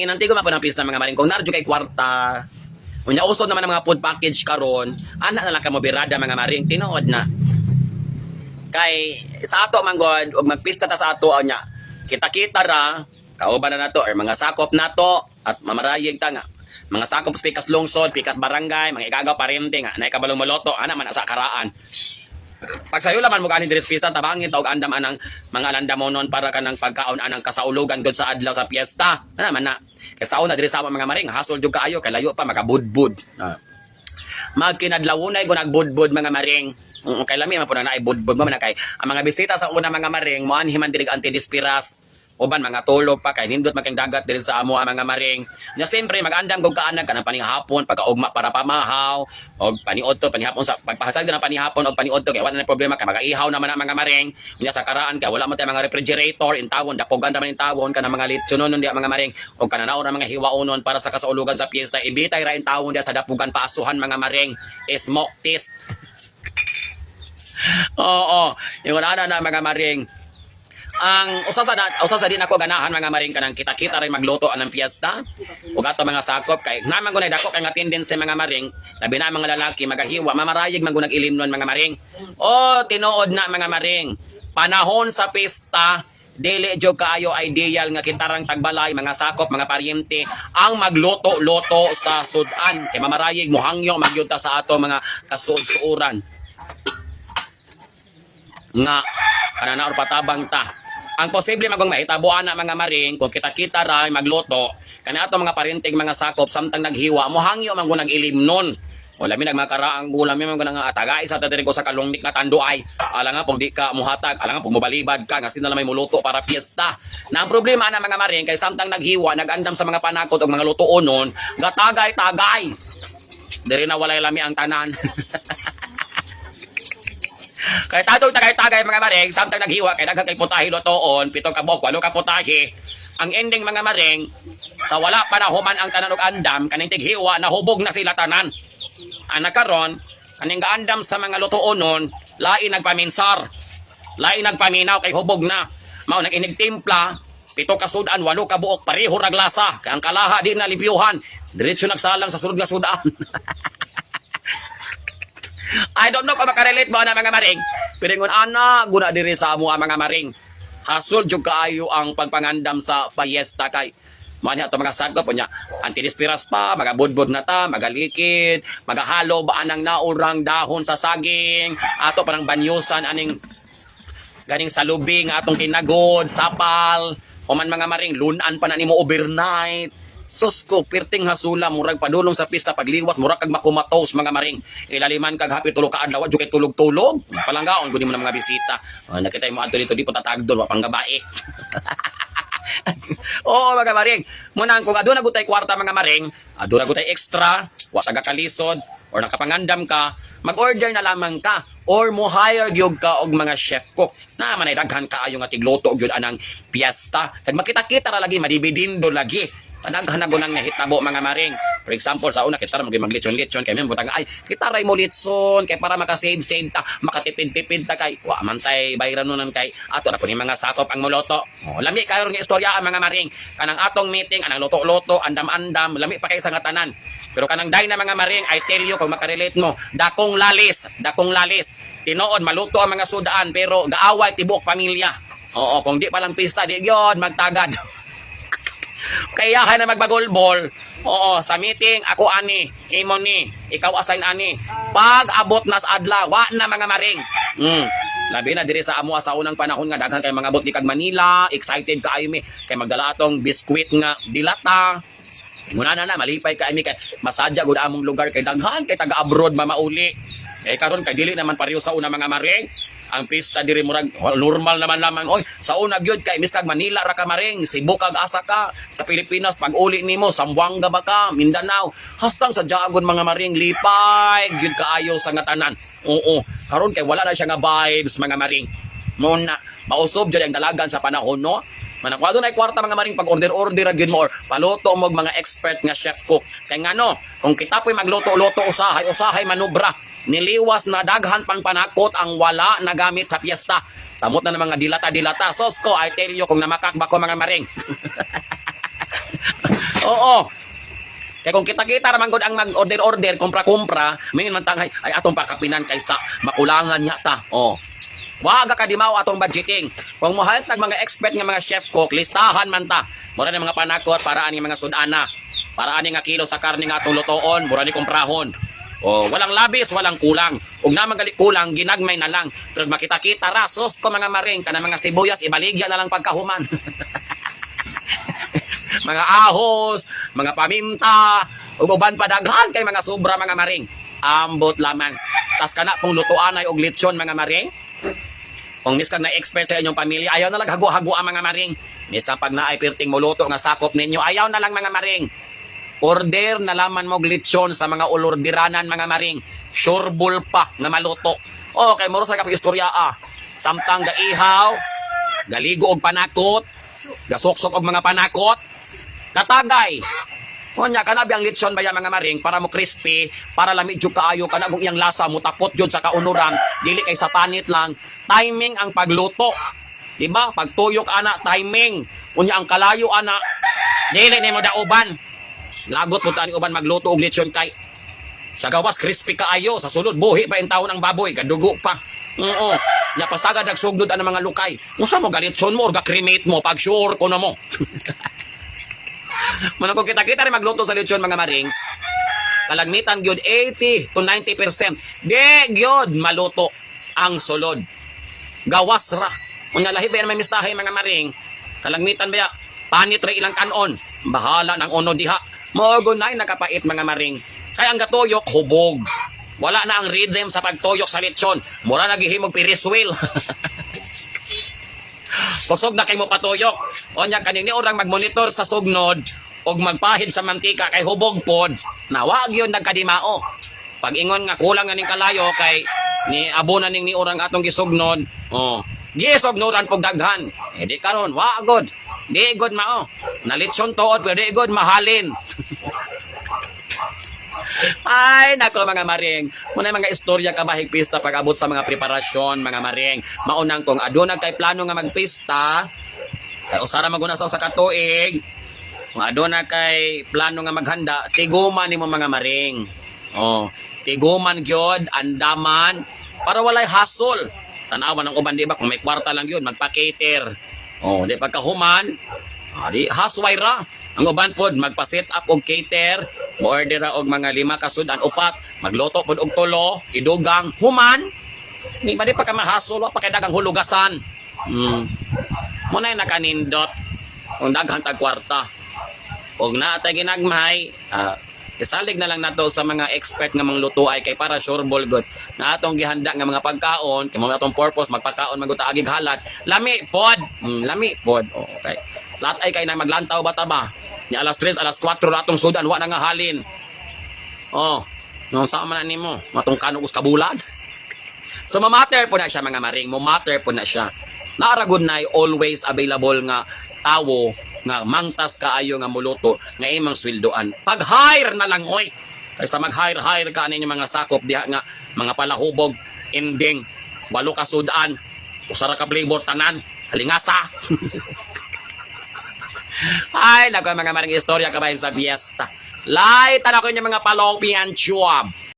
Inantigo man po ng pista mga maring kung narjo kay kwarta. Unya usod naman ang mga food package karon, ana na lang kamo birada mga maring tinuod na. Kay sa ato man god og magpista ta sa ato nya. Kita-kita ra kauban na nato or mga sakop nato at mamarayig ta nga. Mga sakop sa pikas lungsod, pikas barangay, mga igagaw parente nga, na ikabalong maloto, ana man sa karaan. Pag sayo laman mo kanin diri sa pista, tabangin tawag andam anang mga landamonon para kanang pagkaon anang kasaulugan gud sa adlaw sa piyesta. Ana man na. Kay saon na diri sa mga maring, hasol jud kaayo kay layo pa magabudbud. Magkinadlawunay ko nagbudbud mga maring. Kay lami man po na naibudbud mo man kay ang mga bisita sa una mga maring mo anhiman diri antidispiras. Uban mga tulog pa kay nindot maging dagat diri sa amo ang mga maring. Nya siyempre mag-andam kog kaanag kanang panihapon pagkaugma para pamahaw og paniudto panihapon sa pagpahasag ng panihapon og paniudto kay wala na problema kay magaihaw naman ang mga maring. Nya sa karaan kay wala man tay mga refrigerator in tawon dapogan naman in tawon kanang mga litsunon di mga maring og kananaon ra mga hiwaonon para sa kasaulugan sa piyesta ibitay ra in tawon dia sa dapogan paasuhan mga maring smoke test. Oo, yung ana na mga maring ang usa sa din ako ganahan mga maring kanang kita-kita rin magluto anang fiesta ug ato mga sakop kay naman gunay dako kay nga tendency mga maring labi na mga lalaki magahiwa mamarayig man gunag ilimnon mga maring o tinuod na mga maring panahon sa pista dili jud kaayo ideal nga kitarang tagbalay mga sakop mga paryente ang magluto-luto sa sudan kay mamarayig mohangyo magyuta sa ato mga kasuod-suuran nga kananaor patabang ta. Ang posible magong mahitabuan na mga maring kung kita-kita ra magluto kana ato mga parenting mga sakop samtang naghiwa mohangyo man gunag ilimnon. Wala mi nagmakaraang gulam mi man nga tagay sa diri ko sa kalungnik nga tanduay. Ala nga pag di ka muhatag, ala nga pag mobalibad ka nga sino na may muluto para piyesta. Na ang problema na mga maring kay samtang naghiwa nagandam sa mga panakot ug mga lutuonon nga tagay-tagay. Diri na walay lami ang tanan. Kaya tagay-tagay mga maring, samtang naghiwa, kaya daghang kay putahe lotoon, 7 ka buok, 8 ka putahe. Ang ending mga maring, sa wala pa na human ang tanan og andam, kaning tighiwa, nahubog na sila tanan. Ang nakaron, kaning gaandam sa mga lotoonon, lain nagpaminsar, lain nagpaminaw, kay hubog na. Mao nag-inig timpla, 7 ka sudan, 8 ka buok, pareho raglasa, kaya ang kalaha di na limpyuhan, diretso nagsalang sa sulod nga sudan. I don't know kung makarelate mo na mga maring. Pero ngun ana, guna diri sa amo mga maring. Hasol jud kaayo ang pagpangandam sa payesta kay manya to mga sagop nya. Antidispiras pa, magabudbud na ta, magalikid, magahalo ba anang naurang dahon sa saging, ato parang banyusan aning ganing salubing atong kinagod, sapal, o man mga maring lunan pa na nimo overnight. Sus ko, pirting hasula, murag padulong sa pista, pagliwat, murag kag makumatos, mga maring. Ilaliman kag hapit tulog ka adlaw, jukay tulog-tulog. Palanggaon, kunin mo ng mga bisita. Nakita mo ato dito, di po tatagdol, wapang gabae. Oo, mga maring. Munang, kung aduna gutay kwarta, mga maring, aduna gutay extra, wataga kalisod, or nakapangandam ka, mag-order na lamang ka, or mo hire gyud ka og mga chef cook. Na manay daghan kaayo nga tigluto gyud anang piyesta. Kag makita-kita ra lagi, madibidindo lagi. Tanaghan na gunang nahitabo mga maring. For example, sa una, kita rin maglitson-litson. Kaya may butang, ay, kita rin mo litson. Kaya para makasave-save ta, makatipid-tipid ta kay. Wa man tay bayran nun kay. Ato na po ni mga sakop ang muloto. O, lami kayo rin istorya ang mga maring. Kanang atong meeting, anang loto-loto, andam-andam, lami pa kayo sa ngatanan. Pero kanang day na mga maring, I tell you, kung makarelate mo, dakong lalis. Tinood, maluto ang mga sudaan, pero gaaway tibok pamilya. Oo, kung di palang pista, di yun, magtagad. Kaya na magbagolbol. Oo, sa meeting ako ani, imo ni, ikaw assign ani. Pag abot nas adlaw, wa na mga maring. Labi na diri sa amo sa unang panahon nga daghan kay mga bot ni kag Manila, excited ka mi kay magdala atong biskwit nga dilata. Muna na malipay ka mi kay masadya gud among lugar kay daghan kay taga abroad mamauli. Karon kay dili naman pareho sa una mga maring. Ang pista diri murag normal naman lamang oy sa una gyud kay Mr. Manila ra ka maring Cebu kag asa ka sa Pilipinas pag uli nimo Zamboanga ba ka Mindanao hastang sa Jagon mga maring lipay gyud kaayo sa ngatanan. Oo karon kay wala na siya nga vibes mga maring mo na mausob jud ang dalagan sa panahon no. Manakwa doon ay kwarta mga maring pag order gyud mo or paluto mo mga expert nga chef cook kay ngano kung kita po'y magluto-luto usahay manubra niliwas na daghan pang panakot ang wala na gamit sa piyesta. Samot na ng mga dilata-dilata. Sos ko, I tell you, kung namakak ba ko mga maring. Oo. Kaya kung kita-kita raman gud ang mag-order-order, kumpra-kumpra, mingin man tangay, ay atong pakapinan kaysa makulangan niya ta. Oh. Waga ka di mao atong budgeting. Kung mohal tag mga expert nga mga chef cook, listahan man ta. Mura ni mga panakot para ani mga sudana. Para ani nga kilo sa karne nga atong lutoon, mura ni kumprahon. Oh, walang labis, walang kulang. Ug naman gali kulang, ginagmay na lang. Pero makita-kita rasos ko mga maring kana mga sibuyas ibaligya na lang pagkahuman. Mga ahos, mga paminta, ug uban pa daghan kay mga sobra mga maring. Ambot lamang. Tas kana pong lutuan ay og lechon mga maring. Kung miskan na expert sa inyong pamilya, ayaw na lang hago-hago ang mga maring. Miskan pag naay perting muluto nga sakop ninyo, ayaw na lang mga maring. Order na laman mo lechon sa mga ulordiranan mga maring. Sureball pa nga maluto. Okay, moro sa kapag istorya Samtang gaihaw, galigo og panakot, gasuksok og mga panakot, katagay. Kunya kanabi ang lechon baya mga maring para mo crispy, para lami jud kaayo kana kung iyang lasa mo tapot jud sa kaunuran, dili kay sa panit lang. Timing ang pagluto. Di ba? Pagtuyok ana timing. Kunya ang kalayo ana dili nimo dauban. Lagot mo tani uban magluto og lechon kay sa gawas crispy kaayo, sa sulod buhi pa in taon ang baboy, kadugo pa. Oo. Nya pasagad nagsugdod ang mga lukay. Unsa mo galechon mo or ga-cremate mo pag sure ko na mo. Muna kung kita-kita rin magluto sa lechon mga maring, kalagmitan gyud 80 to 90%. Di gyud maluto ang sulod. Gawas ra. Unya lahi ba may mistahay mga maring, kalagmitan ba panit ra ilang kanon. Bahala ng uno diha. Mogo nay nakapait mga maring. Kaya ang gatuyok hubog. Wala na ang rhythm sa pagtuyok sa lechon. Mura naghihimog Ferris wheel. Kusog na kay mo patuyok. Onya kanini orang magmonitor sa sugnod og magpahid sa mantika kay hubog pod. Nawag yun nagkadimao. Pag ingon nga kulang nga ning kalayo kay ni abo na ning ni orang atong gisugnod. Oh, gisugnodan pog daghan. Eh di karon wa god. Di god mao. Nalitson tuod pero di god mahalin. Ay, nako mga maring. Muna mga istorya kabahig pista pag abot sa mga preparasyon, mga maring. Maunang kung aduna kay plano nga magpista, kay usara maguna sa katuig. Kung aduna kay plano nga maghanda, tiguman nimo mga maring. Oh, tiguman gyud, andaman para walay hassle. Tanawan ng uban di ba kung may kwarta lang yun, magpa-cater. Oh, di pagkahuman, di hasway ra. Ang uban pod magpa-set up og cater, mo-order og mga 5 kasudan upat, magluto pod og tulo, idugang human. Ni ba di pa ka mahasol pa kay dagang hulugasan. Mo na nakanindot kung daghang tag kwarta. Og naatay ginagmay, isalig na lang nato sa mga expert nga mangluto ay kay para sureball good. Na atong gihanda nga mga pagkaon, kay mo atong purpose magpakaon maguta agig halat. Lami pod, lami pod. Oh, okay. Lahat ay kay nang maglantaw bata ba? Ni alas 3, alas 4 ratong sudan wa na nga halin. Oh, no sa man nimo, matong kanog us kabulan. So mamatter po na siya mga maring, mamatter po na siya. Naaragod na always available nga tawo nga mangtas kaayo nga muluto nga imong sweldoan. Pag-hire na lang oy. Kaysa mag-hire ka ninyo mga sakop diha nga mga palahubog, ending, 8 ka sudan, usara ka flavor tanan, halingasa. Ay, nako mga maring istorya kabahin sa fiesta. Light na ko yung mga palopian chub.